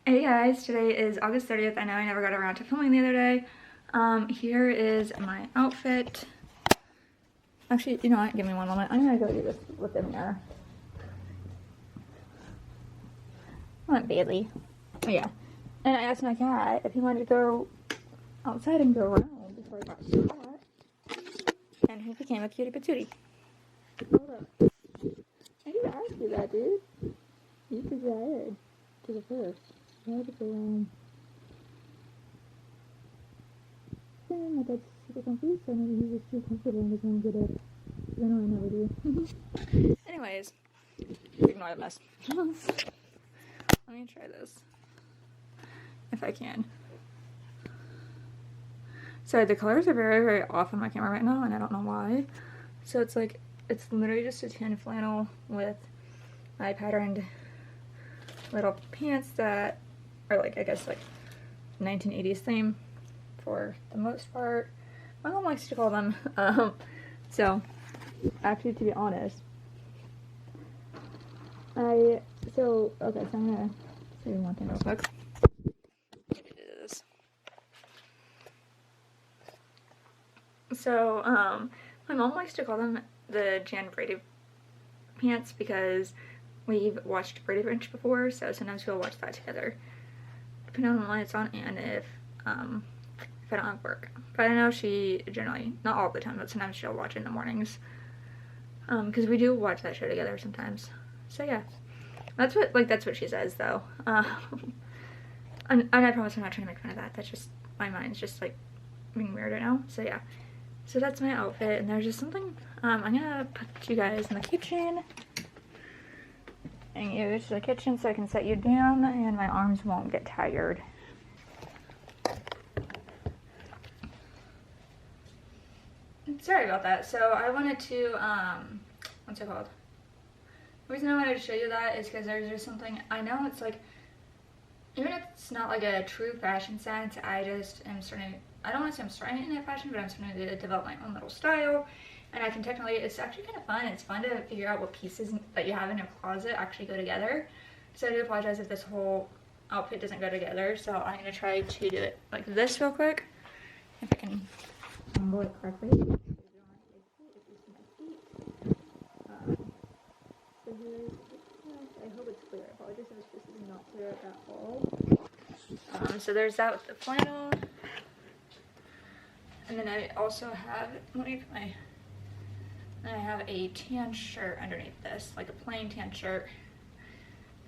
Hey guys, today is August 30th. I know I never got around to filming the other day. Here is my outfit. Actually, you know what? Give me one moment. I'm gonna go do this with the mirror. Come on, Bailey. Oh yeah. And I asked my cat if he wanted to go outside and go around before he got shot. And he became a cutie patootie. Hold up. I didn't ask you that, dude. You took your head to the first. You had to go my dad's super comfy, so maybe he's just too comfortable and doesn't want to get up. I know I never do. Anyways, ignore the mess. Let me try this. If I can. Sorry, the colors are very, very off on my camera right now, and I don't know why. So it's like, it's literally just a tan flannel with my patterned little pants that are like, I guess, like 1980s theme for the most part. My mom likes to call them. So, actually, to be honest, okay, so I'm gonna say one thing real quick. So, my mom likes to call them the Jan Brady pants because we've watched Brady Bunch before, so sometimes we'll watch that together, depending on when it's on and if I don't have work. But I know she generally, not all the time, but sometimes she'll watch it in the mornings. Because we do watch that show together sometimes. So yeah. That's what she says though. And I promise I'm not trying to make fun of that. That's just, my mind's just like being weird right now. So yeah. So that's my outfit, and there's just something, I'm gonna put you guys in the kitchen and use the kitchen so I can set you down and my arms won't get tired. Sorry about that. So I wanted to, what's it called? The reason I wanted to show you that is because there's just something, I know it's like, even if it's not like a true fashion sense, I just am starting, I don't want to say I'm starting in fashion, but I'm starting to develop my own little style. And I can technically, it's actually kind of fun. It's fun to figure out what pieces that you have in your closet actually go together. So I do apologize if this whole outfit doesn't go together. So I'm going to try to do it like this real quick. If I can angle it correctly. I hope it's clear. I apologize if this is not clear at all. So there's that with the flannel. And then I also have, I have a tan shirt underneath this, like a plain tan shirt.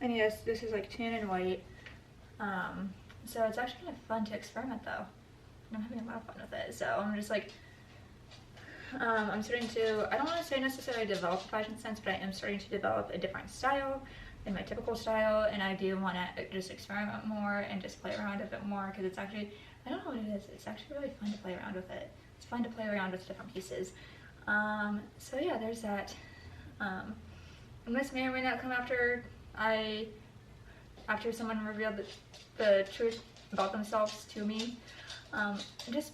And yes, this is like tan and white. So it's actually kind of fun to experiment though. And I'm having a lot of fun with it. So I'm just like, I'm starting to, I don't want to say necessarily develop a fashion sense, but I am starting to develop a different style than my typical style, and I do want to just experiment more and just play around a bit more, because it's actually, I don't know what it is, it's actually really fun to play around with it. It's fun to play around with different pieces. So yeah, there's that. And this may or may not come after someone revealed the truth about themselves to me. Just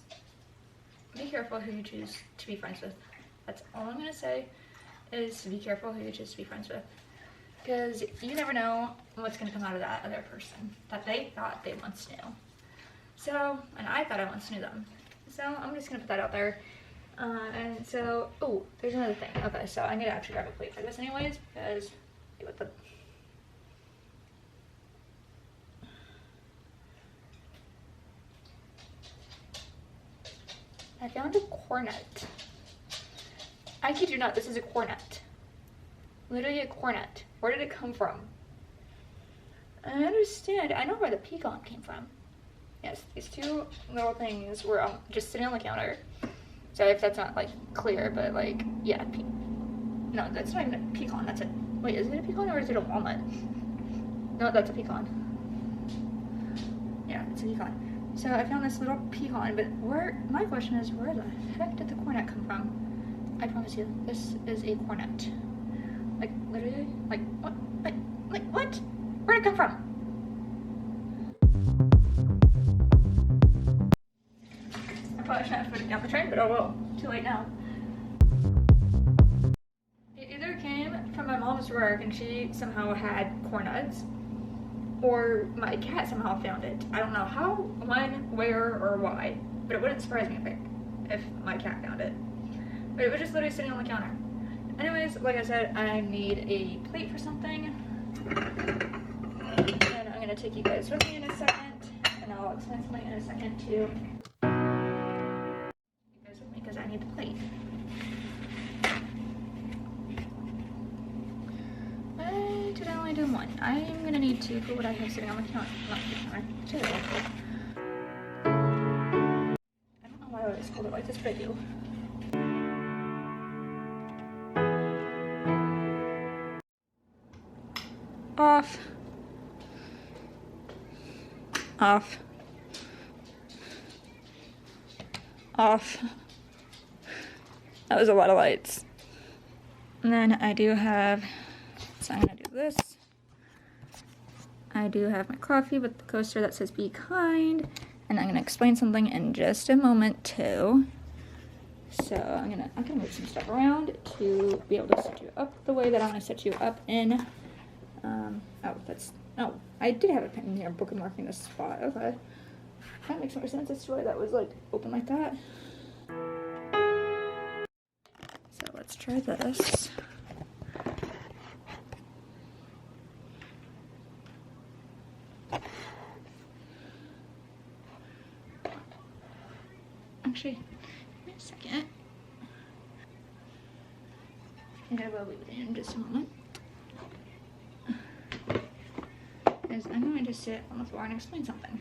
be careful who you choose to be friends with. That's all I'm gonna say, is to be careful who you choose to be friends with. Because you never know what's gonna come out of that other person that they thought they once knew. So, and I thought I once knew them. So I'm just gonna put that out there. And so, oh, there's another thing. Okay, so I'm gonna actually grab a plate for this anyways, because with the I found a cornet. I kid you not, this is a cornet. Literally a cornet. Where did it come from? I understand. I know where the pecan came from. Yes, these two little things were just sitting on the counter. Sorry if that's not like clear, but like, yeah. No, that's not even a pecan. That's a, wait, is it a pecan or is it a walnut? No, that's a pecan. Yeah, it's a pecan. So I found this little pecan, but my question is, where the heck did the cornet come from? I promise you, this is a cornet. Like, literally, like, what? Like, what? Where'd it come from? I probably shouldn't have put it down the train, but oh well, too late now. It either came from my mom's work and she somehow had corn nuts, or my cat somehow found it. I don't know how, when, where, or why, but it wouldn't surprise me if my cat found it. But it was just literally sitting on the counter. Anyways, like I said, I need a plate for something, and I'm gonna take you guys with me in a second, and I'll explain something in a second too. You guys with me because I need the plate. Why did I only do one? I'm gonna need two for what I have sitting on the counter. Not the counter, two. I don't know why I always hold it like this, but I do. Off. Off. Off. That was a lot of lights. And then I do have, so I'm gonna do this. I do have my coffee with the coaster that says be kind. And I'm gonna explain something in just a moment too. So I'm gonna move some stuff around to be able to set you up the way that I want to set you up in. I did have a pen in here bookmarking this spot. Okay. That makes more sense as to why that was like open like that. So let's try this. Actually, give me a second. And I will leave it in just a moment. Is I'm going to sit on the floor and explain something.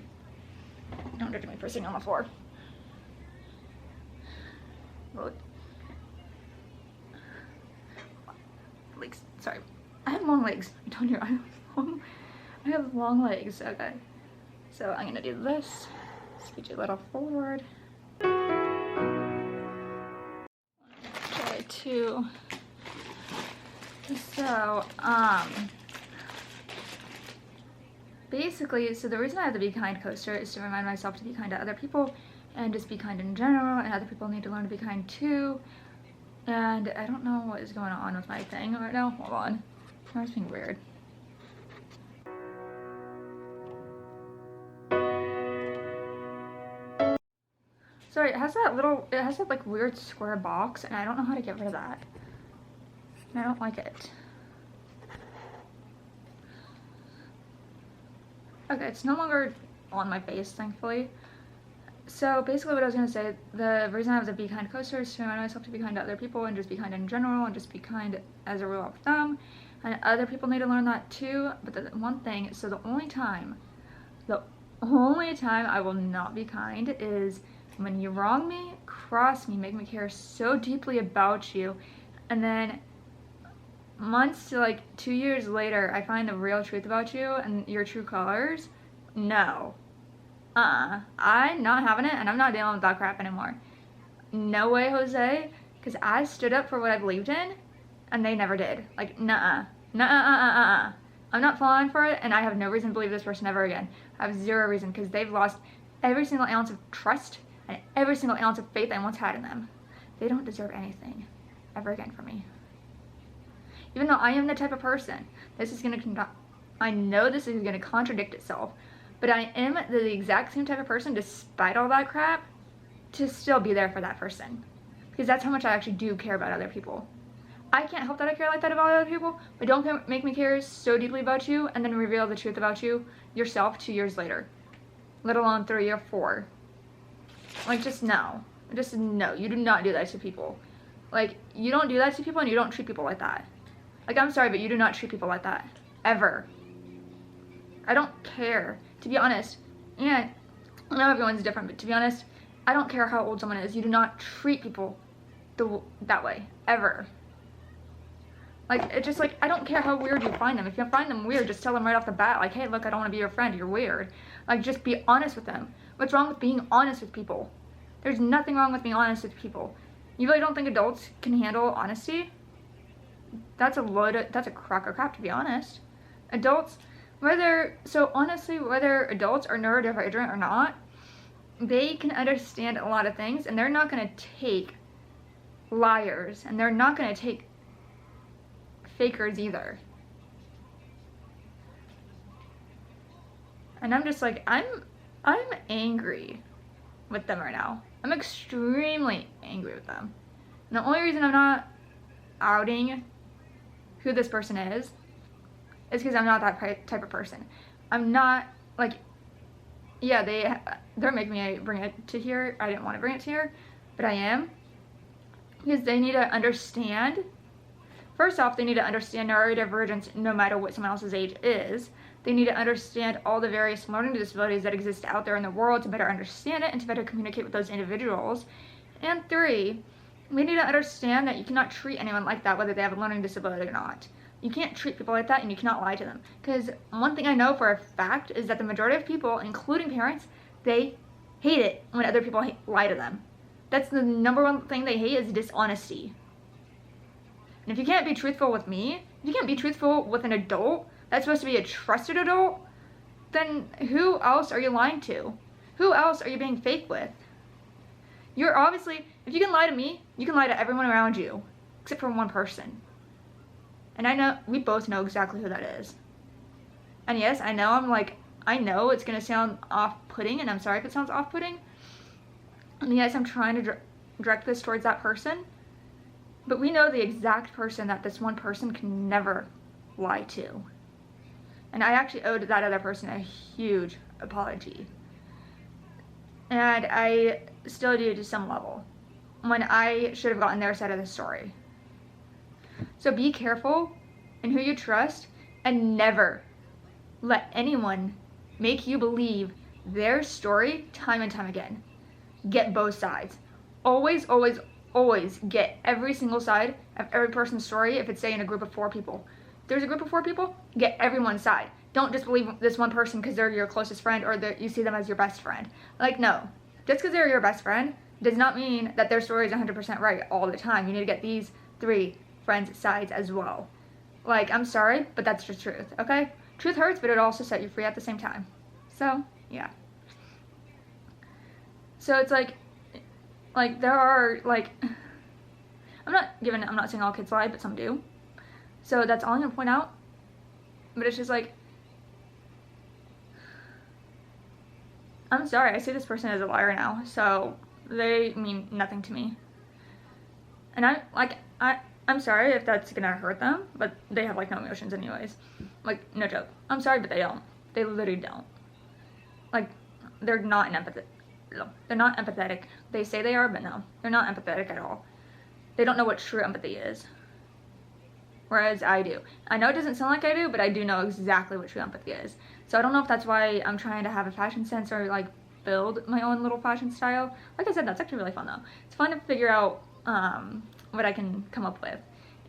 Don't judge me for sitting on the floor. Look. Legs. Sorry. I have long legs. I'm telling you, I have long legs. Okay. So I'm gonna do this. Scoot you a little forward. Try to. So, basically, so the reason I have the Be Kind coaster is to remind myself to be kind to other people and just be kind in general, and other people need to learn to be kind too. And I don't know what is going on with my thing right now. Hold on. It's being weird. Sorry, it has that like weird square box, and I don't know how to get rid of that. And I don't like it. Okay, it's no longer on my face, thankfully. So basically what I was going to say, the reason I have the Be Kind coaster is to remind myself to be kind to other people and just be kind in general and just be kind as a rule of thumb. And other people need to learn that too. But the one thing, so the only time I will not be kind is when you wrong me, cross me, make me care so deeply about you, and then months to like 2 years later, I find the real truth about you and your true colors. No. I'm not having it, and I'm not dealing with that crap anymore. No way, Jose, because I stood up for what I believed in, and they never did. Like, nuh-uh. Nuh-uh. I'm not falling for it, and I have no reason to believe this person ever again. I have zero reason, because they've lost every single ounce of trust and every single ounce of faith I once had in them. They don't deserve anything ever again from me. Even though I am the type of person, I know this is gonna contradict itself, but I am the exact same type of person, despite all that crap, to still be there for that person. Because that's how much I actually do care about other people. I can't help that I care like that about other people, but don't make me care so deeply about you and then reveal the truth about you yourself 2 years later. Let alone 3 or 4. Like, just no. Just no. You do not do that to people. Like, you don't do that to people, and you don't treat people like that. Like, I'm sorry, but you do not treat people like that. Ever. I don't care. To be honest, and I know everyone's different, but to be honest, I don't care how old someone is. You do not treat people that way. Ever. Like, it's just like, I don't care how weird you find them. If you find them weird, just tell them right off the bat, like, hey, look, I don't want to be your friend. You're weird. Like, just be honest with them. What's wrong with being honest with people? There's nothing wrong with being honest with people. You really don't think adults can handle honesty? That's a crock of crap, to be honest. Adults, whether adults are neurodivergent or not, they can understand a lot of things, and they're not going to take liars, and they're not going to take fakers either. And I'm just like, I'm angry with them right now. I'm extremely angry with them. And the only reason I'm not outing who this person is because I'm not that type of person. I'm not, like, yeah, they're making me bring it to here. I didn't want to bring it to here, but I am. Because they need to understand, first off, they need to understand neurodivergence no matter what someone else's age is. They need to understand all the various learning disabilities that exist out there in the world to better understand it and to better communicate with those individuals. And 3, we need to understand that you cannot treat anyone like that, whether they have a learning disability or not. You can't treat people like that, and you cannot lie to them. Because one thing I know for a fact is that the majority of people, including parents, they hate it when other people lie to them. That's the number one thing they hate, is dishonesty. And if you can't be truthful with me, if you can't be truthful with an adult that's supposed to be a trusted adult, then who else are you lying to? Who else are you being fake with? You're obviously, if you can lie to me, you can lie to everyone around you, except for one person. And I know, we both know exactly who that is. And yes, I know it's gonna sound off-putting, and I'm sorry if it sounds off-putting. And yes, I'm trying to direct this towards that person, but we know the exact person that this one person can never lie to. And I actually owed that other person a huge apology. And I still do to some level, when I should have gotten their side of the story. So be careful in who you trust, and never let anyone make you believe their story time and time again. Get both sides. Always, always, always get every single side of every person's story. If it's, say, in a group of 4 people, if there's a group of 4 people, get everyone's side. Don't just believe this one person because they're your closest friend, or you see them as your best friend. Like, no. Just because they're your best friend does not mean that their story is 100% right all the time. You need to get these 3 friends' sides as well. Like, I'm sorry, but that's the truth, okay? Truth hurts, but it'll also set you free at the same time. So, yeah. So it's like there are, like, I'm not saying all kids lie, but some do. So that's all I'm gonna point out. But it's just like, I'm sorry, I see this person as a liar now, so they mean nothing to me. And I'm sorry if that's gonna hurt them, but they have, like, no emotions anyways. Like, no joke. I'm sorry, but they don't. They literally don't. Like, they're not empathetic. They say they are, but no. They're not empathetic at all. They don't know what true empathy is. Whereas I do. I know it doesn't sound like I do, but I do know exactly what true empathy is. So I don't know if that's why I'm trying to have a fashion sense, or, like, build my own little fashion style. Like I said, that's actually really fun, though. It's fun to figure out what I can come up with.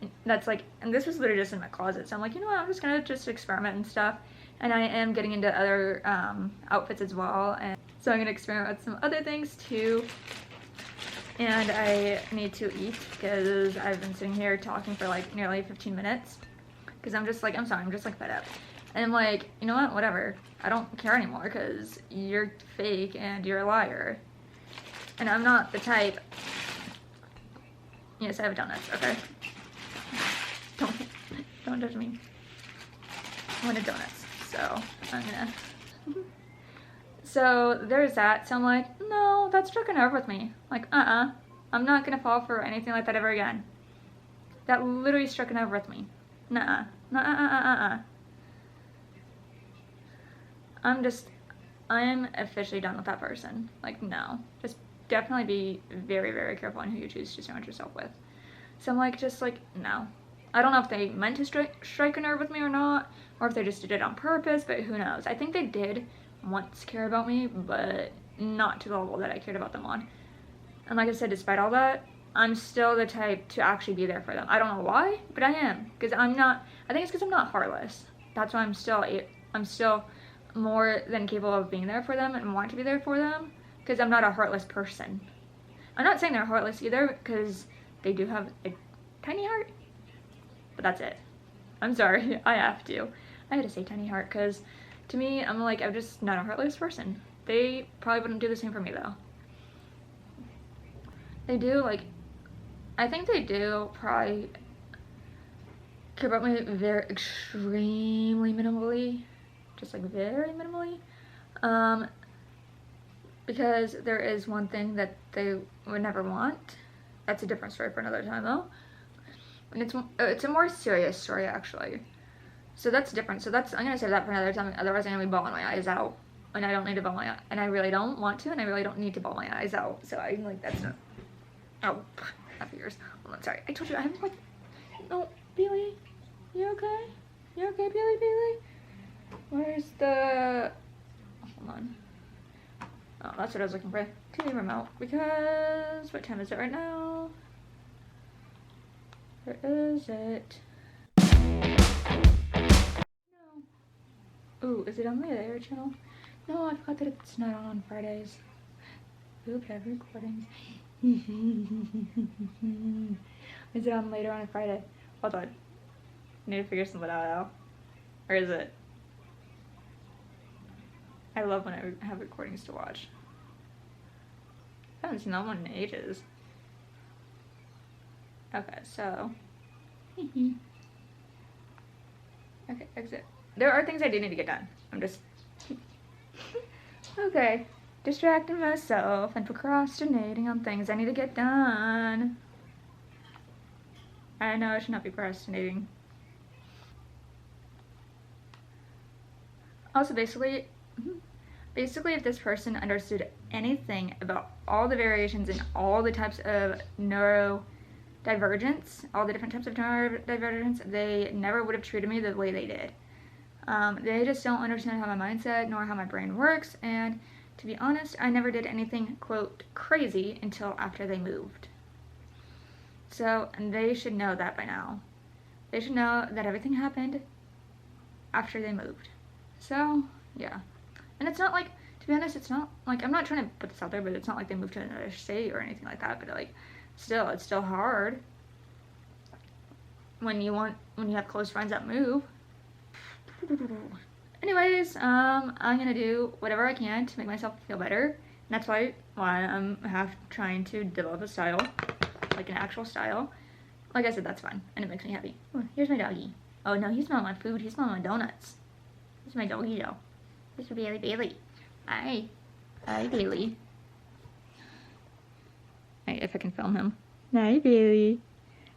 And that's like, and this was literally just in my closet, so I'm like, you know what, I'm just gonna experiment and stuff. And I am getting into other outfits as well, and so I'm gonna experiment with some other things too. And I need to eat because I've been sitting here talking for like nearly 15 minutes because I'm just like, I'm sorry, I'm just like fed up. And I'm like, you know what, whatever, I don't care anymore because you're fake and you're a liar. And I'm not the type. Yes, I have donuts, okay? Don't judge me. I wanted donuts, so I'm gonna. So there's that. So I'm like, no, that's struck a nerve with me. Like, I'm not gonna fall for anything like that ever again. That literally struck a nerve with me. Nuh-uh. I'm officially done with that person. Like, no. Just definitely be very, very careful on who you choose to surround yourself with. So I'm like, just like, no. I don't know if they meant to strike a nerve with me or not, or if they just did it on purpose, but who knows. I think they did once care about me, but not to the level that I cared about them on. And like I said, despite all that, I'm still the type to actually be there for them. I don't know why, but I am. Because I'm not, I think it's because I'm not heartless. That's why I'm still more than capable of being there for them and want to be there for them, because I'm not a heartless person. I'm not saying they're heartless either, because they do have a tiny heart, but that's it. I'm sorry, I had to say tiny heart, because to me, I'm like, I'm just not a heartless person. They probably wouldn't do the same for me though. They do, like, I think they do probably care about me very extremely minimally, just like very minimally, Because there is one thing that they would never want. That's a different story for another time though. And it's a more serious story actually. So that's different. So I'm gonna save that for another time. Otherwise, I'm gonna be bawling my eyes out, and I don't need to bawl my eye, and I really don't want to, and I really don't need to bawl my eyes out. So I'm like, that's not. Oh, half yours. Hold on, sorry. I told you I'm like, no, Bailey, you okay? You okay, Bailey? Where's the? Hold on. Oh, that's what I was looking for. TV remote. Because what time is it right now? Where is it? Ooh, is it on the other channel? No, I forgot that it's not on Fridays. Oops, I have recordings. Is it on later on a Friday? Hold on. I need to figure something out now. Or is it? I love when I have recordings to watch. I haven't seen that one in ages. Okay, so. Okay, exit. There are things I do need to get done. I'm just... okay. Distracting myself and procrastinating on things I need to get done. I know I should not be procrastinating. Also, basically, if this person understood anything about all the variations and all the types of neurodivergence, all the different types of neurodivergence, they never would have treated me the way they did. They just don't understand how my mindset nor how my brain works, and to be honest, I never did anything, quote, crazy until after they moved. So, and they should know that by now. They should know that everything happened after they moved. So, yeah. And it's not like, to be honest, it's not like, I'm not trying to put this out there, but it's not like they moved to another state or anything like that, but like, still, it's still hard when you have close friends that move. Anyways, I'm gonna do whatever I can to make myself feel better. And that's why I'm trying to develop a style, like an actual style. Like I said, that's fun, and it makes me happy. Oh, here's my doggy. Oh no, he's smelling my food. He's smelling my donuts. Here's my doggy though. Here's Bailey. Hi. Hi, Bailey. Hey, if I can film him. Hi, Bailey.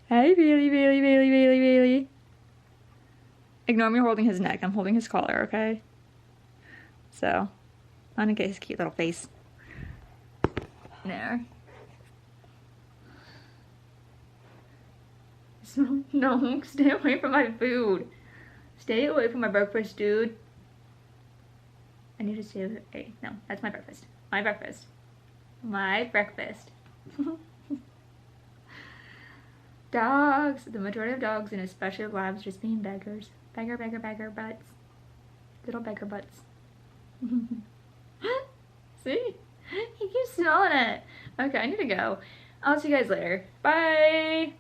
Hi, Bailey. Ignore me holding his neck. I'm holding his collar, okay? So, on to get his cute little face. There. No, stay away from my food. Stay away from my breakfast, dude. I need to stay away. Hey, no, that's my breakfast. My breakfast. Dogs. The majority of dogs, and especially labs, just being beggars. Beggar butts. Little beggar butts. See? He keeps smelling it. Okay, I need to go. I'll see you guys later. Bye!